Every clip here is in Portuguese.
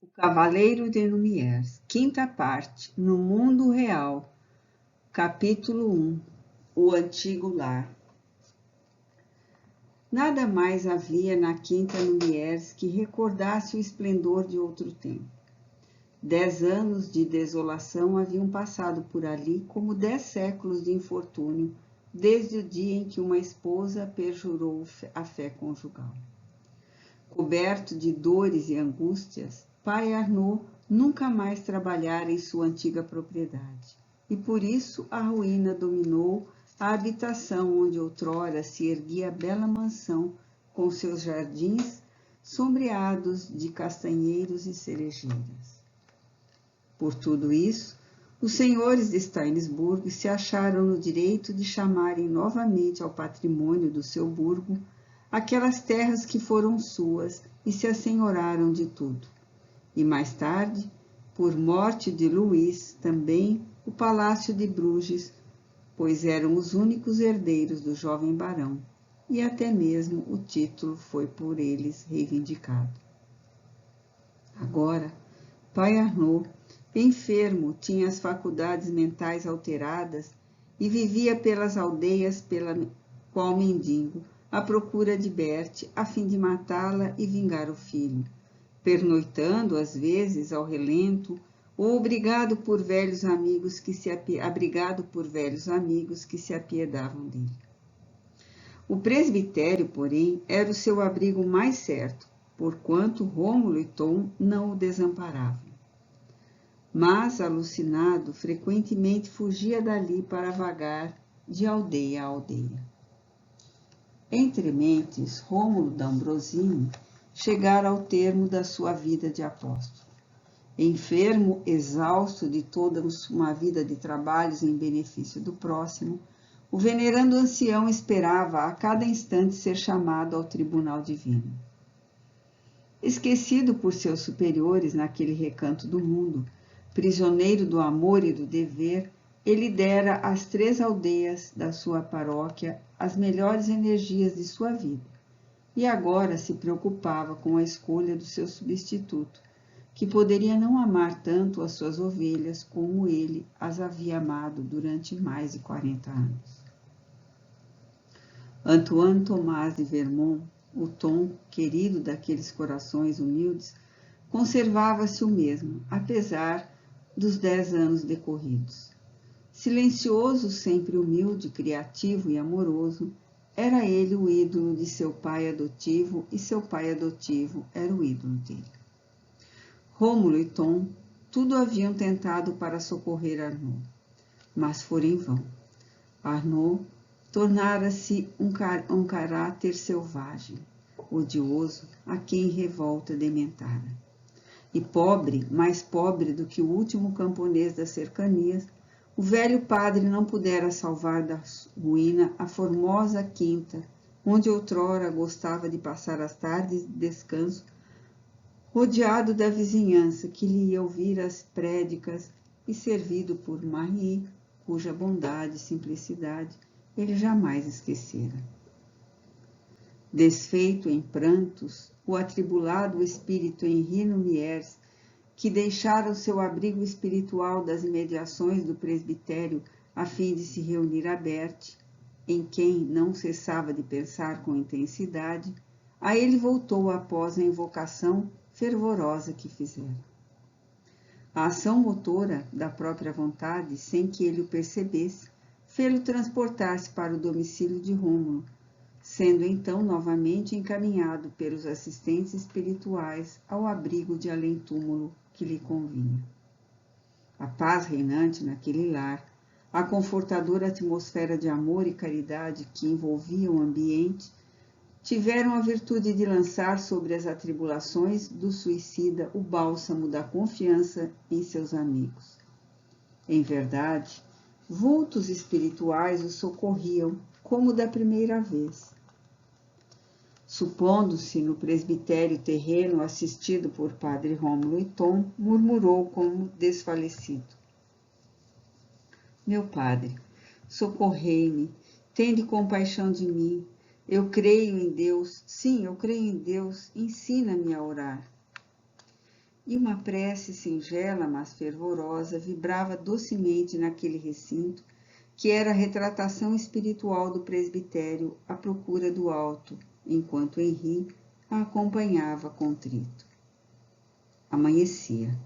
O Cavaleiro de Lumières, quinta parte, no mundo real, capítulo 1, o antigo lar. Nada mais havia na quinta Lumières que recordasse o esplendor de outro tempo. 10 anos de desolação haviam passado por ali como 10 séculos de infortúnio, desde o dia em que uma esposa perjurou a fé conjugal. Coberto de dores e angústias, pai Arnaud nunca mais trabalhara em sua antiga propriedade, e por isso a ruína dominou a habitação onde outrora se erguia a bela mansão com seus jardins sombreados de castanheiros e cerejeiras. Por tudo isso, os senhores de Steinsburg se acharam no direito de chamarem novamente ao patrimônio do seu burgo aquelas terras que foram suas e se assenhoraram de tudo. E mais tarde, por morte de Luís, também o palácio de Bruges, pois eram os únicos herdeiros do jovem barão, e até mesmo o título foi por eles reivindicado. Agora, pai Arnaud, enfermo, tinha as faculdades mentais alteradas e vivia pelas aldeias qual mendigo, à procura de Berthe, a fim de matá-la e vingar o filho, pernoitando às vezes ao relento ou abrigado por velhos amigos que se apiedavam dele. O presbitério, porém, era o seu abrigo mais certo, porquanto Rômulo e Tom não o desamparavam. Mas, alucinado, frequentemente fugia dali para vagar de aldeia a aldeia. Entre mentes, Rômulo d'Ambrosini chegara ao termo da sua vida de apóstolo. Enfermo, exausto de toda uma vida de trabalhos em benefício do próximo, o venerando ancião esperava a cada instante ser chamado ao tribunal divino. Esquecido por seus superiores naquele recanto do mundo, prisioneiro do amor e do dever, ele dera às 3 aldeias da sua paróquia as melhores energias de sua vida, e agora se preocupava com a escolha do seu substituto, que poderia não amar tanto as suas ovelhas como ele as havia amado durante mais de 40 anos. Antoine Tomás de Vermont, o Tom querido daqueles corações humildes, conservava-se o mesmo, apesar dos 10 anos decorridos. Silencioso, sempre humilde, criativo e amoroso, era ele o ídolo de seu pai adotivo e seu pai adotivo era o ídolo dele. Rômulo e Tom tudo haviam tentado para socorrer Arnaud, mas fora em vão. Arnaud tornara-se um caráter selvagem, odioso, a quem revolta dementara. E pobre, mais pobre do que o último camponês das cercanias, o velho padre não pudera salvar da ruína a formosa quinta, onde outrora gostava de passar as tardes de descanso, rodeado da vizinhança que lhe ia ouvir as prédicas e servido por Marie, cuja bondade e simplicidade ele jamais esquecera. Desfeito em prantos, o atribulado espírito Henri Lumières, que deixara o seu abrigo espiritual das imediações do presbitério a fim de se reunir a Berthe, em quem não cessava de pensar com intensidade, a ele voltou após a invocação fervorosa que fizera. A ação motora da própria vontade, sem que ele o percebesse, fê-lo transportar-se para o domicílio de Rômulo, sendo então novamente encaminhado pelos assistentes espirituais ao abrigo de além-túmulo que lhe convinha. A paz reinante naquele lar, a confortadora atmosfera de amor e caridade que envolvia o ambiente, tiveram a virtude de lançar sobre as atribulações do suicida o bálsamo da confiança em seus amigos. Em verdade, vultos espirituais o socorriam como da primeira vez. Supondo-se no presbitério terreno assistido por padre Rômulo e Tom, murmurou como desfalecido: Meu padre, socorrei-me, tende compaixão de mim. Eu creio em Deus, sim, eu creio em Deus, ensina-me a orar. e uma prece singela, mas fervorosa, vibrava docemente naquele recinto, que era a retratação espiritual do presbitério à procura do alto, enquanto Henri a acompanhava contrito. Amanhecia.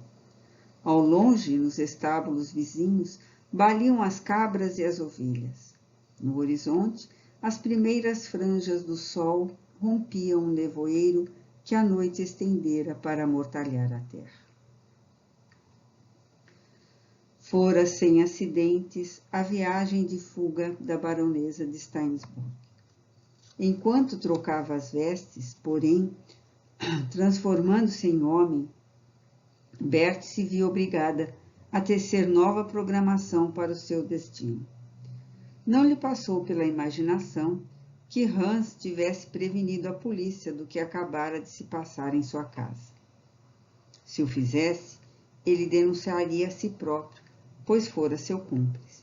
Ao longe, nos estábulos vizinhos, baliam as cabras e as ovelhas. No horizonte, as primeiras franjas do sol rompiam um nevoeiro que a noite estendera para amortalhar a terra. Fora sem acidentes a viagem de fuga da baronesa de Steinsburg. Enquanto trocava as vestes, porém, transformando-se em homem, Berthe se viu obrigada a tecer nova programação para o seu destino. Não lhe passou pela imaginação que Hans tivesse prevenido a polícia do que acabara de se passar em sua casa. Se o fizesse, ele denunciaria a si próprio, pois fora seu cúmplice.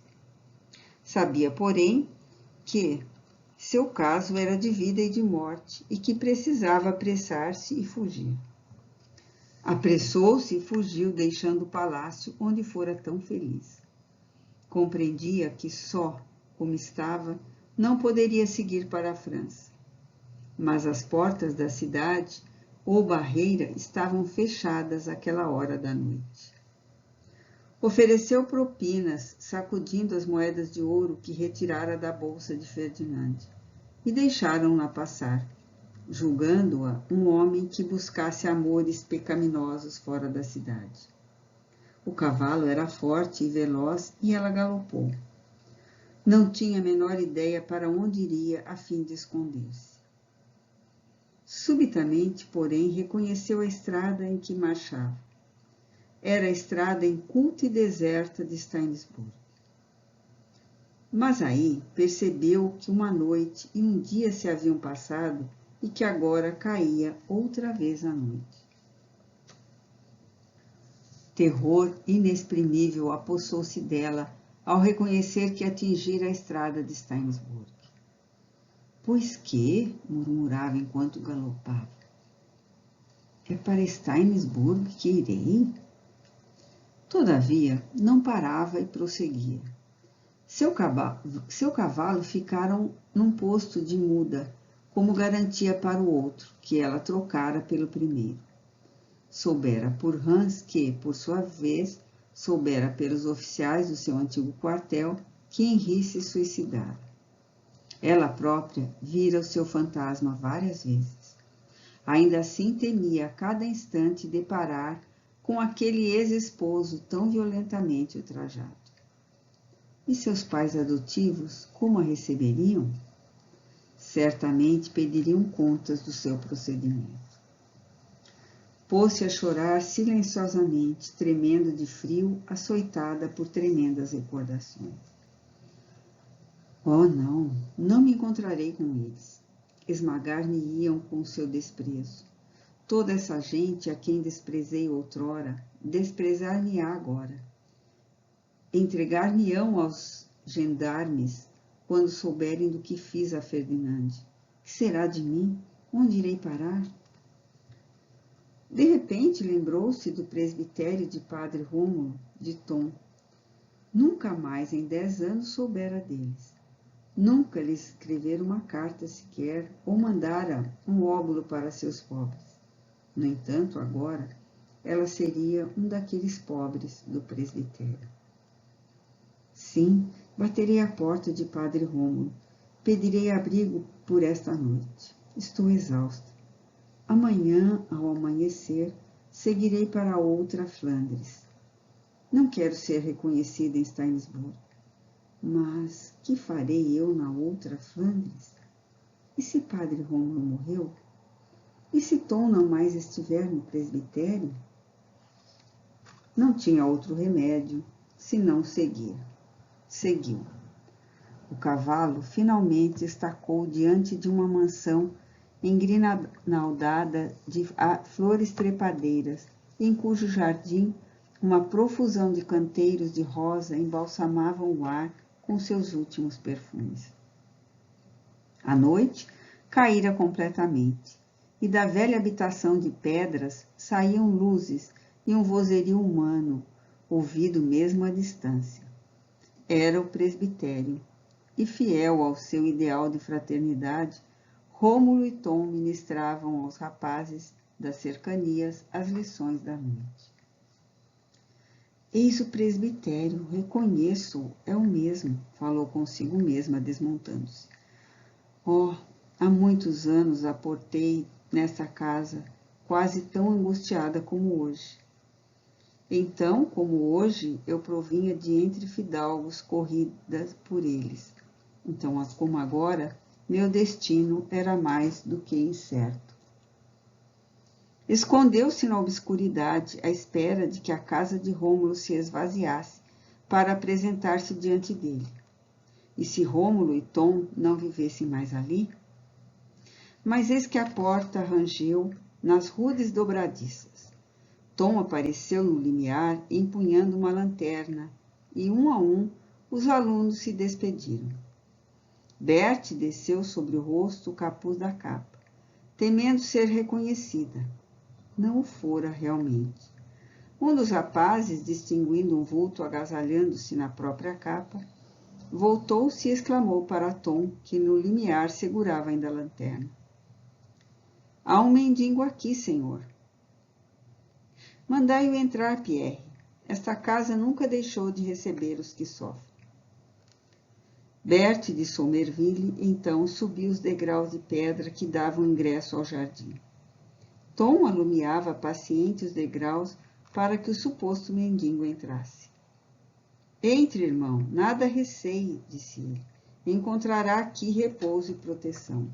Sabia, porém, que seu caso era de vida e de morte e que precisava apressar-se e fugir. Apressou-se e fugiu, deixando o palácio onde fora tão feliz. Compreendia que só, como estava, não poderia seguir para a França. Mas as portas da cidade ou barreira estavam fechadas àquela hora da noite. Ofereceu propinas, sacudindo as moedas de ouro que retirara da bolsa de Ferdinand, e deixaram-na passar, julgando-a um homem que buscasse amores pecaminosos fora da cidade. O cavalo era forte e veloz e ela galopou. Não tinha a menor ideia para onde iria a fim de esconder-se. Subitamente, porém, reconheceu a estrada em que marchava. Era a estrada inculta e deserta de Steinsburg. Mas aí percebeu que uma noite e um dia se haviam passado e que agora caía outra vez a noite. Terror inexprimível apossou-se dela ao reconhecer que atingira a estrada de Steinsburg. Pois que, murmurava enquanto galopava, é para Steinsburg que irei? Todavia, não parava e prosseguia. Seu cavalo ficaram num posto de muda, como garantia para o outro, que ela trocara pelo primeiro. Soubera por Hans que, por sua vez, soubera pelos oficiais do seu antigo quartel que Henri se suicidara. Ela própria vira o seu fantasma várias vezes. Ainda assim temia a cada instante deparar com aquele ex-esposo tão violentamente ultrajado. E seus pais adotivos, como a receberiam? Certamente pediriam contas do seu procedimento. Pôs-se a chorar silenciosamente, tremendo de frio, açoitada por tremendas recordações. Oh, não me encontrarei com eles. Esmagar-me-iam com seu desprezo. Toda essa gente a quem desprezei outrora, desprezar-me-á agora. Entregar-me-ão aos gendarmes quando souberem do que fiz a Ferdinand. Que será de mim? Onde irei parar? De repente lembrou-se do presbitério de Padre Rômulo, de Thon. Nunca mais em 10 anos soubera deles. Nunca lhes escrevera uma carta sequer ou mandara um óbolo para seus pobres. No entanto, agora, ela seria um daqueles pobres do presbitério. Sim, baterei à porta de Padre Rômulo. Pedirei abrigo por esta noite. Estou exausta. Amanhã, ao amanhecer, seguirei para outra Flandres. Não quero ser reconhecida em Steinsburg. Mas que farei eu na outra Flandres? E se Padre Rômulo morreu? E se Thon não mais estiver no presbitério? Não tinha outro remédio, senão seguir. Seguiu. O cavalo finalmente estacou diante de uma mansão engrinaldada de flores trepadeiras, em cujo jardim uma profusão de canteiros de rosa embalsamavam o ar com seus últimos perfumes. A noite caíra completamente, e da velha habitação de pedras saíam luzes e um vozerio humano, ouvido mesmo à distância. Era o presbitério, e fiel ao seu ideal de fraternidade, Rômulo e Tom ministravam aos rapazes das cercanias as lições da noite. Eis o presbitério, reconheço-o, é o mesmo, falou consigo mesma, desmontando-se. Oh, há muitos anos aportei nessa casa, quase tão angustiada como hoje. Então, como hoje, eu provinha de entre fidalgos corridas por eles. Então, como agora, meu destino era mais do que incerto. Escondeu-se na obscuridade, à espera de que a casa de Rômulo se esvaziasse, para apresentar-se diante dele. E se Rômulo e Tom não vivessem mais ali? Mas eis que a porta rangeu nas rudes dobradiças. Tom apareceu no limiar, empunhando uma lanterna, e um a um os alunos se despediram. Bertie desceu sobre o rosto o capuz da capa, temendo ser reconhecida. Não o fora realmente. Um dos rapazes, distinguindo um vulto agasalhando-se na própria capa, voltou-se e exclamou para Tom, que no limiar segurava ainda a lanterna. Há um mendigo aqui, senhor. Mandai-o entrar, Pierre. Esta casa nunca deixou de receber os que sofrem. Bertie de Somerville, então, subiu os degraus de pedra que davam ingresso ao jardim. Tom alumiava paciente os degraus para que o suposto mendigo entrasse. Entre, irmão, nada receie, disse ele. Encontrará aqui repouso e proteção.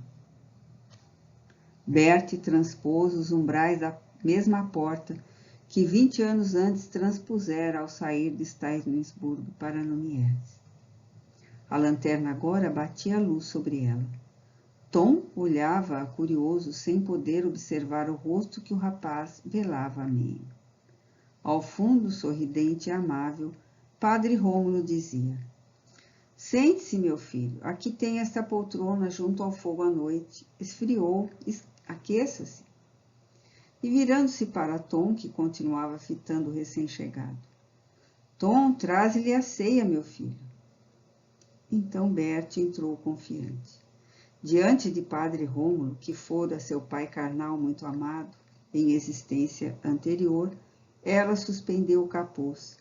Bertie transpôs os umbrais da mesma porta que 20 anos antes transpusera ao sair de Steinensburg para Numieres. A lanterna agora batia a luz sobre ela. Tom olhava-a curioso, sem poder observar o rosto que o rapaz velava a meio. Ao fundo, sorridente e amável, Padre Rômulo dizia: Sente-se, meu filho, aqui tem esta poltrona junto ao fogo à noite. Esfriou, aqueça-se. E virando-se para Tom, que continuava fitando o recém-chegado. Tom, traze-lhe a ceia, meu filho. Então Bertie entrou confiante. Diante de Padre Rômulo, que fora seu pai carnal muito amado, em existência anterior, ela suspendeu o capuz,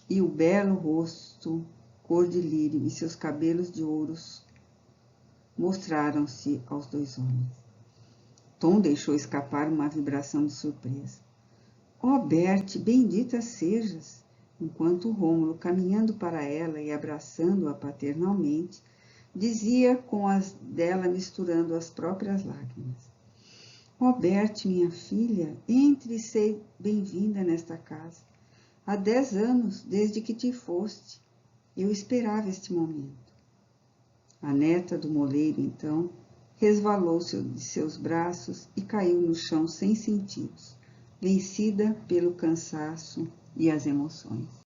e o belo rosto cor de lírio e seus cabelos de ouros mostraram-se aos dois homens. Tom deixou escapar uma vibração de surpresa. Ó, Bertie, bendita sejas! Enquanto Rômulo, caminhando para ela e abraçando-a paternalmente, dizia com as dela misturando as próprias lágrimas. Ó, Bertie, minha filha, entre e sei bem-vinda nesta casa. Há 10 anos, desde que te foste, eu esperava este momento. A neta do moleiro, então, resvalou-se de seus braços e caiu no chão sem sentidos, vencida pelo cansaço e as emoções.